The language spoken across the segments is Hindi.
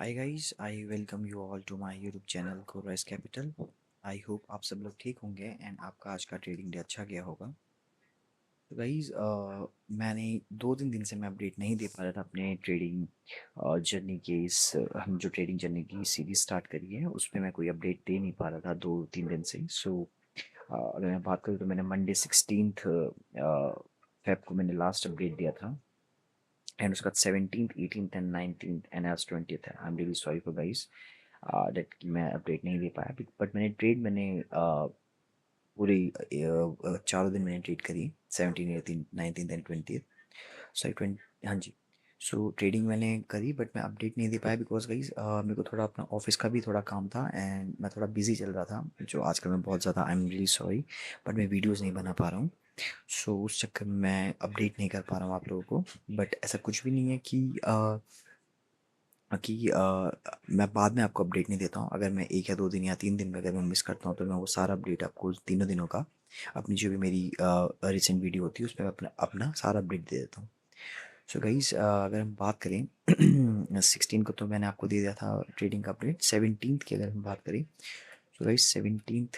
Hi guys, I welcome you all to my YouTube channel कोराइस कैपिटल। आई होप आप सब लोग ठीक होंगे एंड आपका आज का ट्रेडिंग डे अच्छा गया होगा। तो गाइस, मैंने 2-3 दिन से मैं अपडेट नहीं दे पा रहा था अपने ट्रेडिंग जर्नी के हम जो ट्रेडिंग जर्नी की सीरीज स्टार्ट करी है उस पर मैं कोई अपडेट दे नहीं पा रहा था 2-3 दिन से। सो अगर मैं बात करूँ तो मैंने मंडे 16th फेब को मैंने लास्ट अपडेट दिया था एंड उसके बाद 17th 18th and 19th and आज 20th है। I am really sorry for guys that कि मैं अपडेट नहीं दे पाया, बट मैंने पूरी 4 दिन मैंने ट्रेड करी 17 18 19 एंड 20। सॉरी 20, हाँ जी। सो ट्रेडिंग मैंने करी बट मैं अपडेट नहीं दे पाया बिकॉज गाइज मेरे को थोड़ा अपना ऑफिस का भी थोड़ा काम था एंड मैं थोड़ा बिजी चल रहा था, जो आजकल मैं बहुत ज़्यादा, आई एम रियली सॉरी, बट मैं वीडियोज़ नहीं बना पा रहा हूँ। सो उस चक्कर में मैं अपडेट नहीं कर पा रहा हूँ आप लोगों को। बट ऐसा कुछ भी नहीं है मैं बाद में आपको अपडेट नहीं देता हूँ। अगर मैं 1 या 2 दिन या 3 दिन में अगर मैं मिस करता हूँ तो मैं वो सारा अपडेट आपको तीनों दिनों का, अपनी जो भी मेरी रिसेंट वीडियो होती है उस पर अपना अपना सारा अपडेट दे देता हूँ। सो गाइस, अगर हम बात करें 16 को तो मैंने आपको दे दिया था ट्रेडिंग का अपडेट। 17th की अगर हम बात करें तो गाइस 17th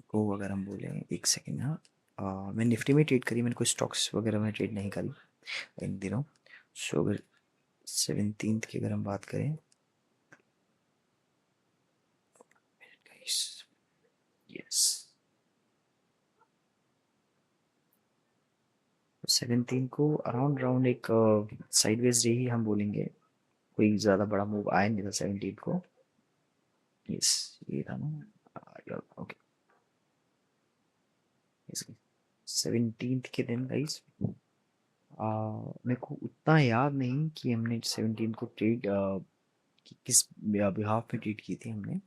को अगर हम बोलें, एक सेकेंड, हाँ, मैं निफ्टी में ट्रेड करी, मैंने कोई स्टॉक्स वगैरह में ट्रेड नहीं करी इन दिनों। सो अगर 17th की अगर हम बात करें, यस, 17 को अराउंड राउंड एक साइडवेज डे ही हम बोलेंगे। कोई ज़्यादा बड़ा मूव आया नहीं था 17 को। यस, ये था ना, ओके। 17th के दिन गाइस, मेरे को उतना याद नहीं कि हमने 17 को ट्रेड किस बिहाफ में ट्रेड की थी हमने।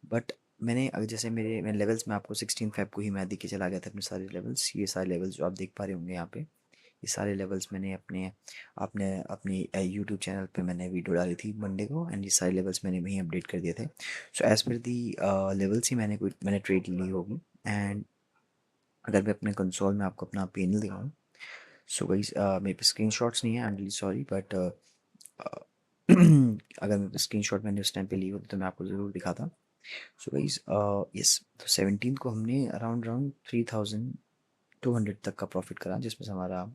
बट मैंने जैसे मेरे लेवल्स में आपको 16 फेब को ही मैं दिख के चला गया था अपने सारे लेवल्स। ये सारे लेवल्स जो आप देख पा रहे होंगे यहाँ पे, ये सारे लेवल्स मैंने अपने अपने अपनी यूट्यूब चैनल पे मैंने वीडियो डाली थी मंडे को एंड ये सारे लेवल्स मैंने वहीं अपडेट कर दिए थे। सो एज पर दी लेवल्स ही मैंने ट्रेड ली होगी। एंड अगर मैं अपने कंसोल में आपको अपना पैनल दिखाऊँ, सो गाइस मेरे पे स्क्रीन शॉट्स नहीं है, I am really sorry, but अगर मेरे पे स्क्रीन शॉट मैंने उस टाइम पे ली होती तो मैं आपको ज़रूर दिखाता। सो गाइस, यस, तो 17 को हमने अराउंड राउंड 3200 तक का प्रॉफिट करा, जिसमें से हमारा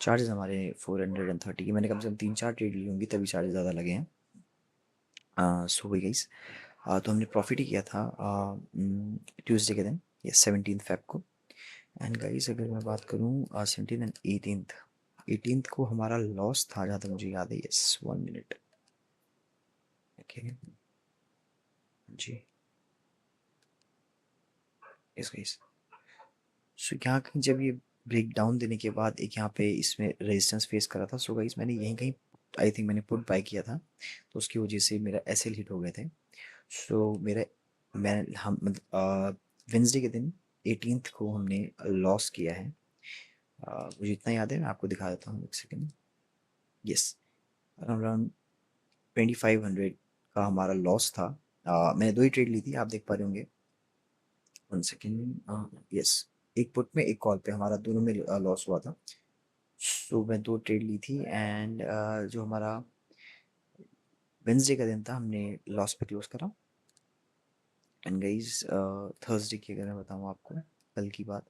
चार्जेस हमारे 430 के, मैंने कम से कम 3-4 ट्रेड ली होंगी तभी चार्जेस ज़्यादा लगे हैं। सो वही गाइस, तो हमने प्रॉफिट ही किया था ट्यूसडे के दिन, ये 17 फेब को। एंड गाइस अगर मैं बात करूँ 17 एंड 18th को हमारा लॉस था जहाँ तक मुझे याद है। यस, 1 मिनट, ओके जी। यस गाइस, सो यहाँ कहीं जब ये ब्रेक डाउन देने के बाद एक यहाँ पे इसमें रेजिस्टेंस फेस करा था। सो गाइस मैंने यहीं कहीं, आई थिंक मैंने पुट बाय किया था, तो उसकी वजह से मेरा एसएल हिट हो गए थे। सो मेरा मैं हम वेंसडे के दिन 18th को हमने लॉस किया है। मुझे इतना याद है, मैं आपको दिखा देता हूँ, एक सेकेंड। यस, अराउंड अराउंड 2500 का हमारा लॉस था। मैंने दो ही ट्रेड ली थी, आप देख पा रहे होंगे। 1 सेकेंड, यस, एक पुट में एक कॉल पे हमारा दोनों में लॉस हुआ था। सो मैं दो ट्रेड ली थी एंड जो हमारा वेंसडे का दिन था हमने लॉस पे क्लोज करा। एंड गाइस थर्सडे की अगर मैं बताऊँ आपको, कल की बात,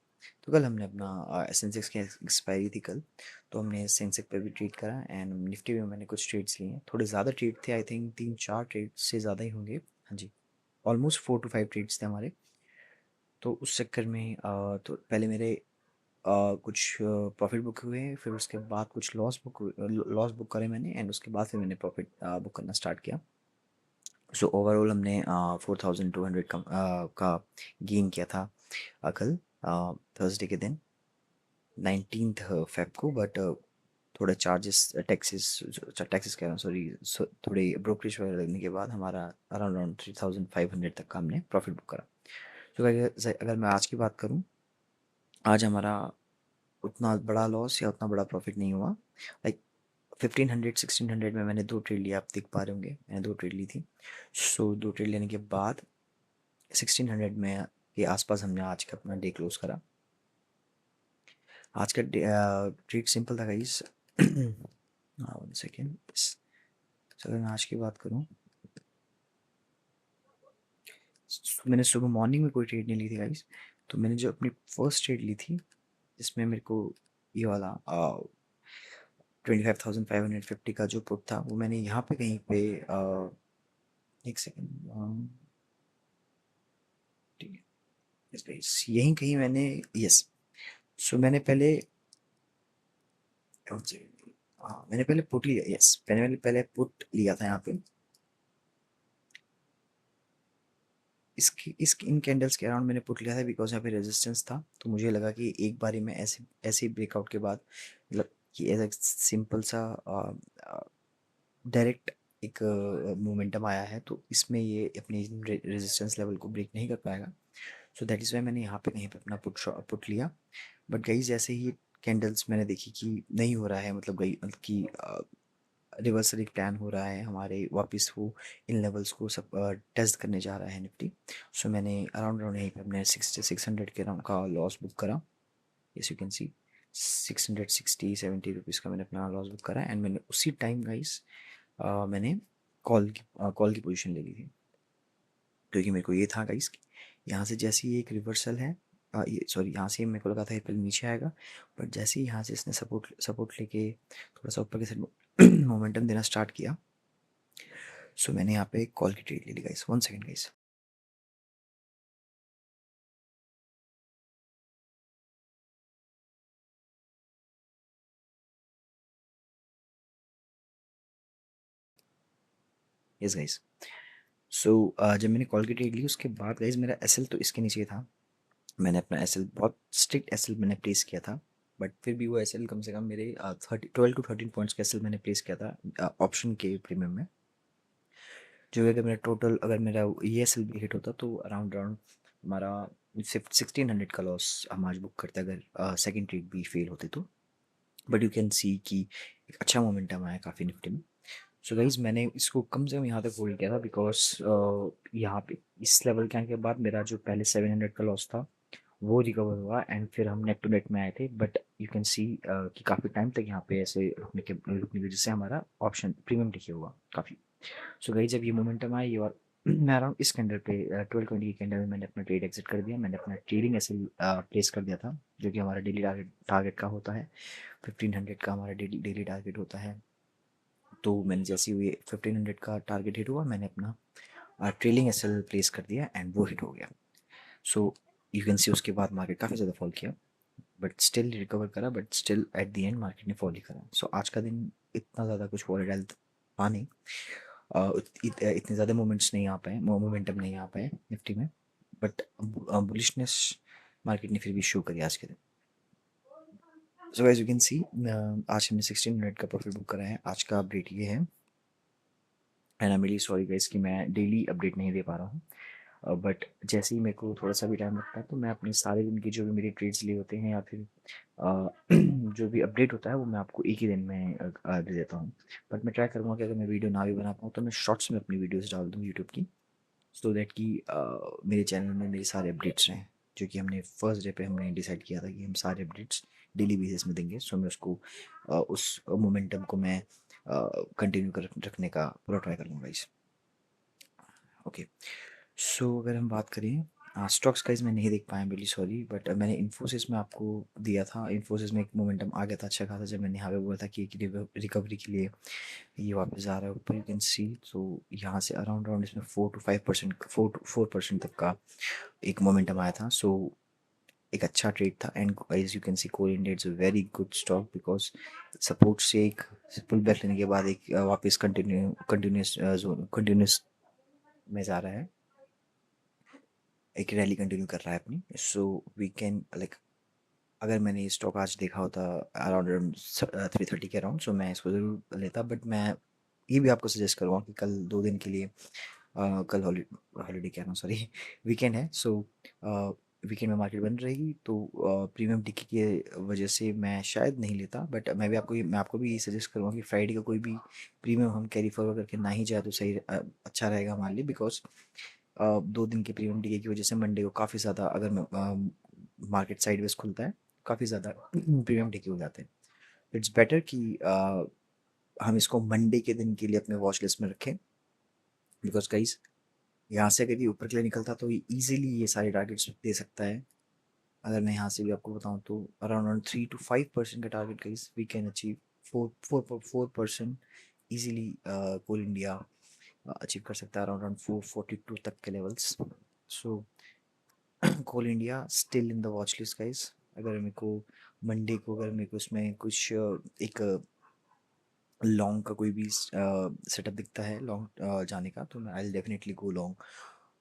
तो कल हमने अपना सेंसेक्स की एक्सपायरी थी कल, तो हमने सेंसेक्स पे भी ट्रेड करा एंड निफ्टी में मैंने कुछ ट्रेड्स लिए हैं। थोड़े ज़्यादा ट्रेड थे, आई थिंक 3-4 ट्रेड से ज़्यादा ही होंगे, हाँ जी, ऑलमोस्ट 4 to 5 ट्रेड्स थे हमारे। तो उस चक्कर में तो पहले मेरे कुछ प्रॉफिट बुक हुए, फिर उसके बाद कुछ लॉस बुक करे मैंने एंड उसके बाद फिर मैंने प्रॉफिट बुक करना स्टार्ट किया। सो ओवरऑल हमने 4200 का गेन किया था कल थर्सडे के दिन 19th फेब को। बट थोड़ा चार्जेस टैक्सेस कह रहा हूँ, सॉरी, थोड़े ब्रोकरेज वगैरह लगने के बाद हमारा अराउंड अराउंड 3500 तक का हमने प्रॉफिट बुक करा। तो अगर मैं आज की बात करूँ, आज हमारा उतना बड़ा लॉस या उतना बड़ा प्रॉफिट नहीं हुआ। लाइक 1500 1600 में मैंने दो ट्रेड लिया, आप देख पा रहे होंगे मैंने दो ट्रेड ली थी। सो दो ट्रेड लेने के बाद 1600 में के आसपास हमने आज का अपना डे क्लोज करा। आज का ट्रेड सिंपल था गाइस। 1 सेकेंड, सो अगर मैं आज की बात करूँ, मैंने सुबह मॉर्निंग में कोई ट्रेड नहीं ली थी गाइस। तो मैंने जो अपनी फर्स्ट ट्रेड ली थी, जिसमें मेरे को ये वाला 25,550 का जो पुट था, वो मैंने यहाँ पे कहीं पे एक सेकेंड, ठीक है, यस गाइस, यहीं कहीं मैंने, यस, सो मैंने पहले, हाँ मैंने पहले पुट लिया, यस मैंने पहले पुट लिया था यहाँ पे। इसकी इस इन कैंडल्स के अराउंड मैंने पुट लिया था बिकॉज यहाँ पे रेजिस्टेंस था, तो मुझे लगा कि एक बारी में ऐसे ऐसे ब्रेकआउट के बाद, मतलब कि ऐसा सिंपल सा डायरेक्ट एक मोमेंटम आया है, तो इसमें ये अपनी रेजिस्टेंस लेवल को ब्रेक नहीं कर पाएगा। सो दैट इज़ वाई मैंने यहाँ पे कहीं पे अपना पुट लिया। बट गई जैसे ही कैंडल्स मैंने देखी कि नहीं हो रहा है, मतलब गई मतलब कि रिवर्सल एक प्लान हो रहा है हमारे, वापस वो इन लेवल्स को सब टेस्ट करने जा रहा है निफ्टी। सो मैंने अराउंड अराउंड यहीं पे अपने 600 के अराउंड का लॉस बुक करा। Yes you can C 660-70 rupees का मैंने अपना लॉस बुक करा, एंड मैंने उसी टाइम गाइस मैंने कॉल की पोजीशन ले ली थी, क्योंकि मेरे को ये था गाइस कि यहाँ से जैसे ही एक रिवर्सल है, ये सॉरी, यहाँ से मेरे को लगा था ये पहले नीचे आएगा, बट जैसे ही यहाँ से इसने सपोर्ट लेके थोड़ा सा ऊपर के साइड मोमेंटम देना स्टार्ट किया, सो मैंने यहाँ पे कॉल की ट्रेड ले ली guys. 1 second guys. Yes guys. So जब मैंने कॉल की ट्रेड ली, उसके बाद गाइस मेरा एसएल तो इसके नीचे था। मैंने अपना एसएल बहुत स्ट्रिक्ट एसएल मैंने प्लेस किया था, बट फिर भी वो एसएल कम से कम मेरे 12 to 13 पॉइंट्स का एसएल मैंने प्लेस किया था ऑप्शन के प्रीमियम में। जो है कि मेरा टोटल, अगर मेरा ये एस एल भी हिट होता तो अराउंड अराउंड हमारा 1600 का लॉस हम आज बुक करते अगर सेकंड ट्रेड भी फेल होते तो। बट यू कैन सी कि एक अच्छा मोमेंटम आया काफ़ी निफ्टी में। सो गाइज मैंने इसको कम से कम यहाँ तक होल्ड किया था बिकॉज यहाँ पे इस लेवल के आने के बाद मेरा जो पहले 700 का लॉस था वो रिकवर हुआ, एंड फिर हम नेक टू नेक में आए थे। बट यू कैन सी कि काफ़ी टाइम तक यहाँ पे ऐसे रुकने की वजह से हमारा ऑप्शन प्रीमियम टिके हुआ काफ़ी। सो गई जब ये मोमेंटम आया, ये और मैं अराउंड इस कैंडल पे 1220 की कैंडल में मैंने अपना ट्रेड एग्जिट कर दिया। मैंने अपना ट्रेडिंग ऐसे प्लेस कर दिया था, जो कि हमारा डेली टारगेट का होता है। 1500 का हमारा डेली टारगेट होता है। तो मैंने जैसे ही ये 1500 का टारगेट हिट हुआ, मैंने अपना ट्रेलिंग एस एल प्लेस कर दिया, एंड वो हिट हो गया। सो यू कैन सी उसके बाद मार्केट काफ़ी ज़्यादा फॉल किया, बट स्टिल रिकवर करा, but still at the end market ने फॉल ही करा। सो आज का दिन इतना ज़्यादा कुछ वॉलेटाइल था नहीं, इतने ज़्यादा मोमेंट्स नहीं आ पाए, मोमेंटम नहीं आ पाए निफ्टी में, बट बुलिशनेस मार्केट ने फिर भी शो करी आज के दिन। So as you can see आज हमने 1600 का प्रॉफिट बुक करा है। आज का अपडेट ये है, and I am really sorry guys कि मैं डेली अपडेट नहीं दे पा रहा हूँ, बट जैसे ही मेरे को थोड़ा सा भी टाइम लगता है तो मैं अपने सारे दिन की जो भी मेरे ट्रेड्स लिए होते हैं या फिर जो भी अपडेट होता है वो मैं आपको एक ही दिन में दे देता हूँ। बट मैं ट्राई करूँगा कि अगर मैं वीडियो ना भी बना पाऊँ तो मैं शॉर्ट्स में अपनी वीडियोस डाल दूँ यूट्यूब की, सो दैट कि मेरे चैनल में मेरे सारे अपडेट्स रहें, जो कि हमने फर्स्ट डे पे हमने डिसाइड किया था कि हम सारे अपडेट्स डेली बेसिस में देंगे। सो मैं उसको उस मोमेंटम को मैं कंटिन्यू कर रखने का पूरा ट्राई करूँगा इस। ओके, सो अगर हम बात करें स्टॉक्स का, मैं नहीं देख पाया, रियली सॉरी, बट मैंने इन्फोसिस में आपको दिया था। इन्फोसिस में एक मोमेंटम आ गया था अच्छा खासा, जब मैंने यहाँ पे बोला था कि रिकवरी के लिए ये वापस आ रहा है ऊपर, यू कैन सी। तो यहाँ से अराउंड अराउंड इसमें 4 to 5%, 4% तक का एक मोमेंटम आया था। सो एक अच्छा ट्रेड था, and as you can see Coal India it's a very good stock because support से एक पुल बैक लेने के बाद एक वापस कंटिन्यूस में जा रहा है, एक रैली कंटिन्यू कर रहा है अपनी। सो वी कैन लाइक, अगर मैंने ये स्टॉक आज देखा होता अराउंड 330 के अराउंड, सो मैं इसको ज़रूर लेता। बट मैं ये भी आपको सजेस्ट करूँगा कि कल 2 दिन के लिए कल हॉलीडे कह रहा हूँ, सॉरी, वीकेंड है। सो वीकेंड में मार्केट बंद रहेगी, तो प्रीमियम टिकी की वजह से मैं शायद नहीं लेता। बट मैं आपको भी ये सजेस्ट करूँगा कि फ्राइडे का कोई भी प्रीमियम हम कैरी फॉरवर्ड करके ना ही जाए तो सही, अच्छा रहेगा हमारे लिए। बिकॉज 2 दिन के प्रीमियम टिके की वजह से मंडे को काफ़ी ज़्यादा, अगर मार्केट साइडवेज खुलता है, काफ़ी ज़्यादा प्रीमियम टिके हो जाते हैं। इट्स बेटर कि हम इसको मंडे के दिन के लिए अपने वॉच लिस्ट में रखें, बिकॉज गाइज यहाँ से अगर ये ऊपर के लिए निकलता तो ये ईजिली ये सारे टारगेट्स दे सकता है। अगर मैं यहाँ से भी आपको बताऊँ तो अराउंड 3 to 5% का target guys we can achieve. 4% easily Coal India achieve कर सकता है, अराउंड 442 तक के levels. So Coal India still in the watch list guys. अगर मेरे को मंडे को अगर मेरे को इसमें कुछ एक लॉन्ग का कोई भी सेटअप दिखता है लॉन्ग जाने का, तो मैं I definitely go long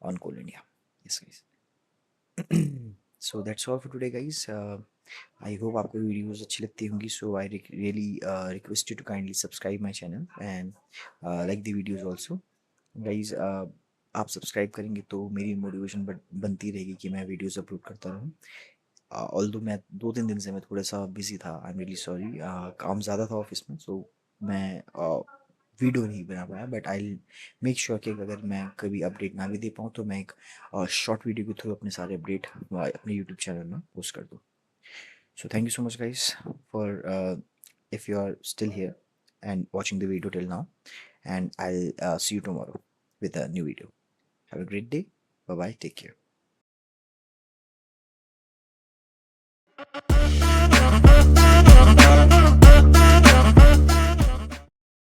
on coal India. Yes guys. So that's all for today guys. I hope आपको वीडियोस अच्छी लगती होंगी। So I really request you to kindly subscribe my channel and like the videos also guys. आप सब्सक्राइब करेंगे तो मेरी मोटिवेशन बनती रहेगी कि मैं वीडियोस अपलोड करता रहूँ। ऑल्दो मैं 2-3 दिन से मैं थोड़ा सा बिजी था, आई एम रियली सॉरी, काम ज़्यादा था ऑफिस में, सो मैं वीडियो नहीं बना पाया। बट आई मेक श्योर कि अगर मैं कभी अपडेट ना भी दे पाऊँ तो मैं एक शॉर्ट वीडियो के थ्रू अपने सारे अपडेट अपने यूट्यूब चैनल में पोस्ट कर दूँ। So thank you so much guys for if you are still here and watching the video till now, and I'll see you tomorrow with a new video. Have a great day. Bye bye. Take care.